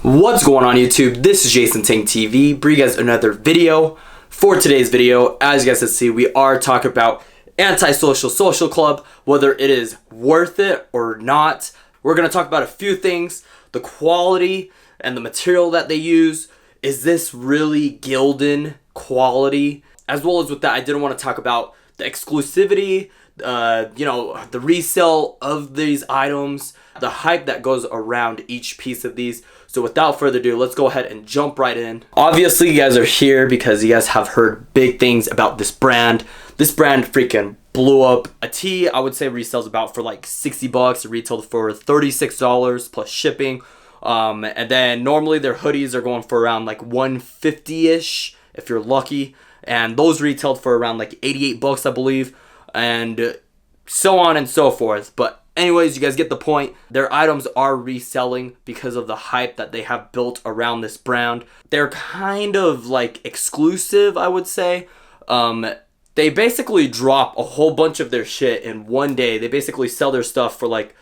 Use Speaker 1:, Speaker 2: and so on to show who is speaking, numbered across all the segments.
Speaker 1: What's going on YouTube? This is Jason Tang TV, bringing you guys another video. For today's video, as you guys can see, we are talking about Antisocial Social Club, whether it is worth it or not. We're going to talk about a few things, the quality and the material that they use. Is this really Gildan quality? As well as with that, I did want to talk about the exclusivity, the resale of these items, the hype that goes around each piece of these. So without further ado, let's go ahead and jump right in. Obviously, you guys are here because you guys have heard big things about this brand. This brand freaking blew up. A tee, I would say, resells about for like 60 bucks. It retailed for $36 plus shipping. And then normally their hoodies are going for around like 150-ish if you're lucky. And those retailed for around like 88 bucks, I believe. And so on and so forth. But anyways, you guys get the point. Their items are reselling because of the hype that they have built around this brand. They're kind of like exclusive, I would say. They basically drop a whole bunch of their shit in one day. They basically sell their stuff for like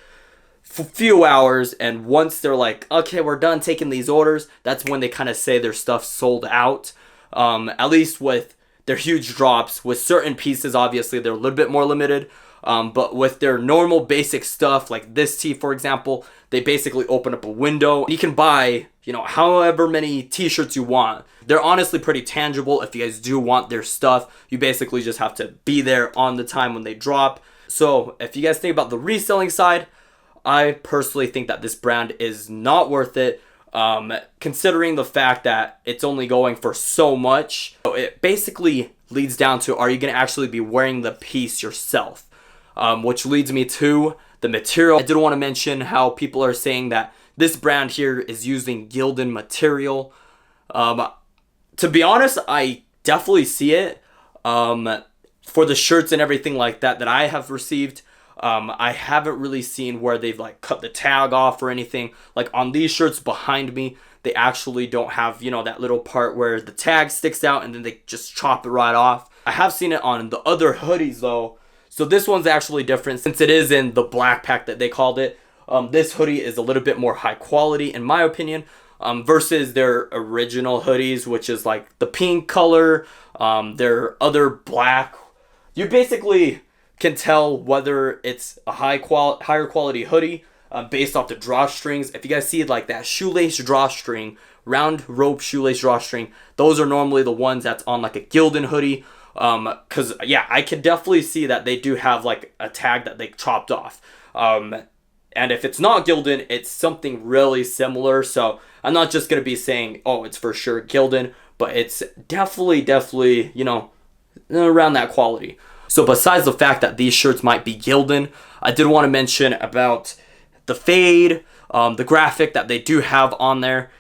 Speaker 1: a few hours, and once they're like, okay, we're done taking these orders, that's when they kind of say their stuff sold out. At least with their huge drops. With certain pieces, obviously they're a little bit more limited. But with their normal basic stuff, like this tee, for example, they basically open up a window. You can buy, however many t-shirts you want. They're honestly pretty tangible. If you guys do want their stuff, you basically just have to be there on the time when they drop. So if you guys think about the reselling side, I personally think that this brand is not worth it. Considering the fact that it's only going for so much. So it basically leads down to, are you going to actually be wearing the piece yourself? Which leads me to the material. I did want to mention how people are saying that this brand here is using Gildan material. To be honest, I definitely see it. For the shirts and everything like that I have received, I haven't really seen where they've like cut the tag off or anything. Like on these shirts behind me, they actually don't have, that little part where the tag sticks out and then they just chop it right off. I have seen it on the other hoodies though. So this one's actually different since it is in the black pack that they called it. This hoodie is a little bit more high quality in my opinion, versus their original hoodies, which is like the pink color, their other black. You basically can tell whether it's a higher quality hoodie based off the drawstrings. If you guys see like that shoelace drawstring, round rope shoelace drawstring, those are normally the ones that's on like a Gildan hoodie. Cause yeah, I can definitely see that they do have like a tag that they chopped off. And if it's not Gildan, it's something really similar. So I'm not just gonna be saying, oh, it's for sure Gildan, but it's definitely, around that quality. So besides the fact that these shirts might be Gildan, I did want to mention about the fade, the graphic that they do have on there.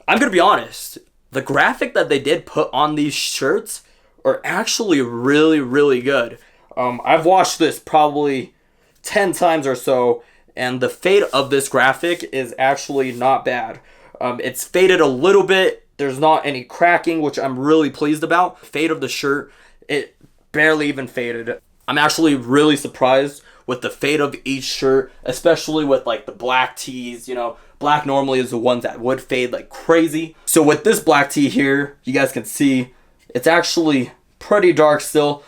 Speaker 1: I'm going to be honest, the graphic that they did put on these shirts are actually really, really good. I've watched this probably 10 times or so, and the fade of this graphic is actually not bad. It's faded a little bit. There's not any cracking, which I'm really pleased about. Fade of the shirt, it barely even faded. I'm actually really surprised with the fade of each shirt, especially with like the black tees. Black normally is the ones that would fade like crazy. So with this black tee here, you guys can see it's actually pretty dark still.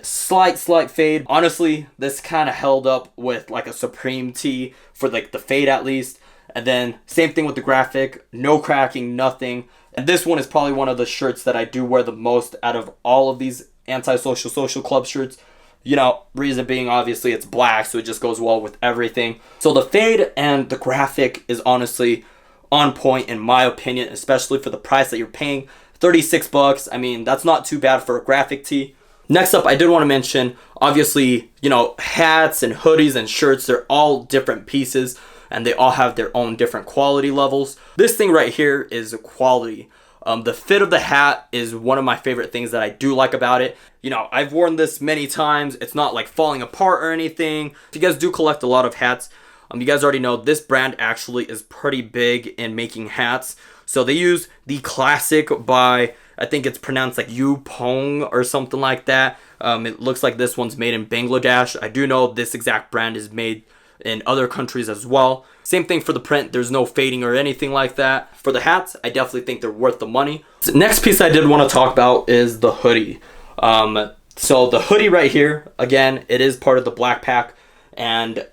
Speaker 1: Slight fade. Honestly, this kind of held up with like a Supreme tee for like the fade at least. And then same thing with the graphic, no cracking, nothing. And this one is probably one of the shirts that I do wear the most out of all of these Antisocial Social Club shirts. Reason being, obviously it's black, so it just goes well with everything. So the fade and the graphic is honestly on point in my opinion, especially for the price that you're paying. 36 bucks. I mean, that's not too bad for a graphic tee. Next up, I did want to mention, obviously, hats and hoodies and shirts, they're all different pieces and they all have their own different quality levels. This thing right here is quality. The fit of the hat is one of my favorite things that I do like about it. I've worn this many times. It's not like falling apart or anything. If you guys do collect a lot of hats, you guys already know this brand actually is pretty big in making hats. So they use the classic by, I think it's pronounced like Yupong or something like that. It looks like this one's made in Bangladesh. I do know this exact brand is made in other countries as well. Same thing for the print. There's no fading or anything like that. For the hats, I definitely think they're worth the money. The next piece I did want to talk about is the hoodie. So the hoodie right here, again, it is part of the black pack. And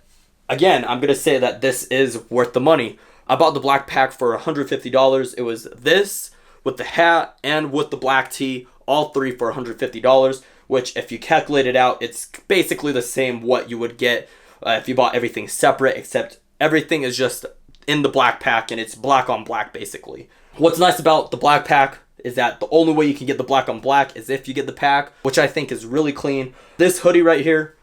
Speaker 1: again, I'm going to say that this is worth the money. I bought the black pack for $150. It was this with the hat and with the black tee, all three for $150, which if you calculate it out, it's basically the same what you would get if you bought everything separate, except everything is just in the black pack and it's black on black basically. What's nice about the black pack is that the only way you can get the black on black is if you get the pack, which I think is really clean. This hoodie right here,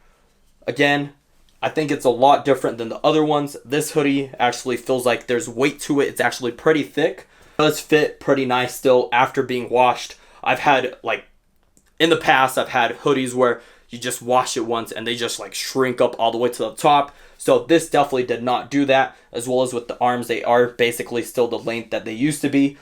Speaker 1: again, I think it's a lot different than the other ones. This hoodie actually feels like there's weight to it. It's actually pretty thick. It does fit pretty nice still after being washed. I've had, like, in the past, I've had hoodies where you just wash it once and they just like shrink up all the way to the top. So this definitely did not do that. As well as with the arms, they are basically still the length that they used to be.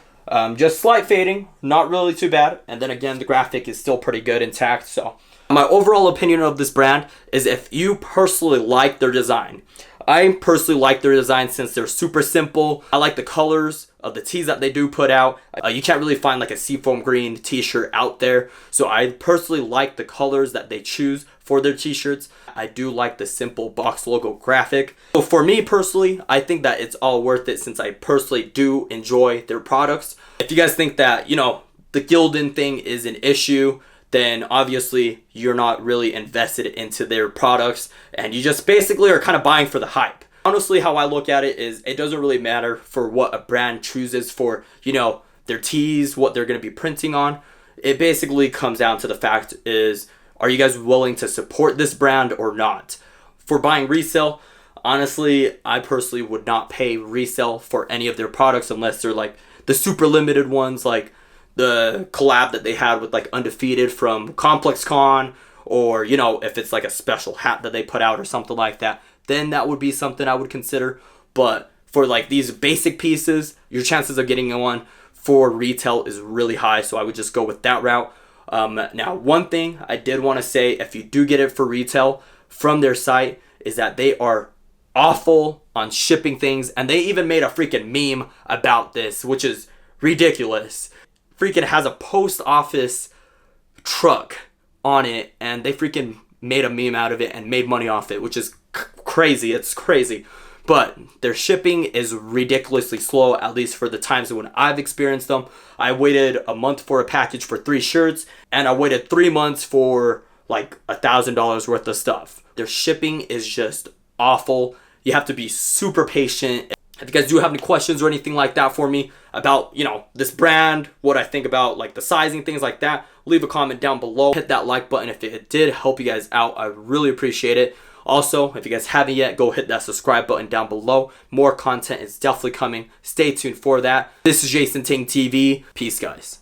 Speaker 1: Just slight fading, not really too bad. And then again, the graphic is still pretty good intact. So my overall opinion of this brand is if you personally like their design. I personally like their design since they're super simple. I like the colors of the tees that they do put out. You can't really find like a seafoam green t-shirt out there. So I personally like the colors that they choose for their t-shirts. I do like the simple box logo graphic. So for me personally, I think that it's all worth it since I personally do enjoy their products. If you guys think that, you know, the Gildan thing is an issue, then obviously you're not really invested into their products and you just basically are kind of buying for the hype. Honestly, how I look at it is it doesn't really matter for what a brand chooses for, you know, their tees, what they're going to be printing on. It basically comes down to the fact is, are you guys willing to support this brand or not? For buying resale, honestly, I personally would not pay resale for any of their products unless they're like the super limited ones, like the collab that they had with like Undefeated from Complex Con, or, you know, if it's like a special hat that they put out or something like that, then that would be something I would consider. But for like these basic pieces, your chances of getting one for retail is really high, so I would just go with that route. Now, one thing I did want to say, if you do get it for retail from their site, is that they are awful on shipping things, and they even made a freaking meme about this, which is ridiculous. Freaking has a post office truck on it, and they freaking made a meme out of it and made money off it, which is crazy. It's crazy. But their shipping is ridiculously slow, at least for the times when I've experienced them. I waited a month for a package for 3 shirts, and I waited 3 months for like $1,000 worth of stuff. Their shipping is just awful. You have to be super patient. If you guys do have any questions or anything like that for me about, you know, this brand, what I think about like the sizing, things like that, leave a comment down below. Hit that like button if it did help you guys out. I really appreciate it. Also, if you guys haven't yet, go hit that subscribe button down below. More content is definitely coming. Stay tuned for that. This is Jason Tang TV. Peace, guys.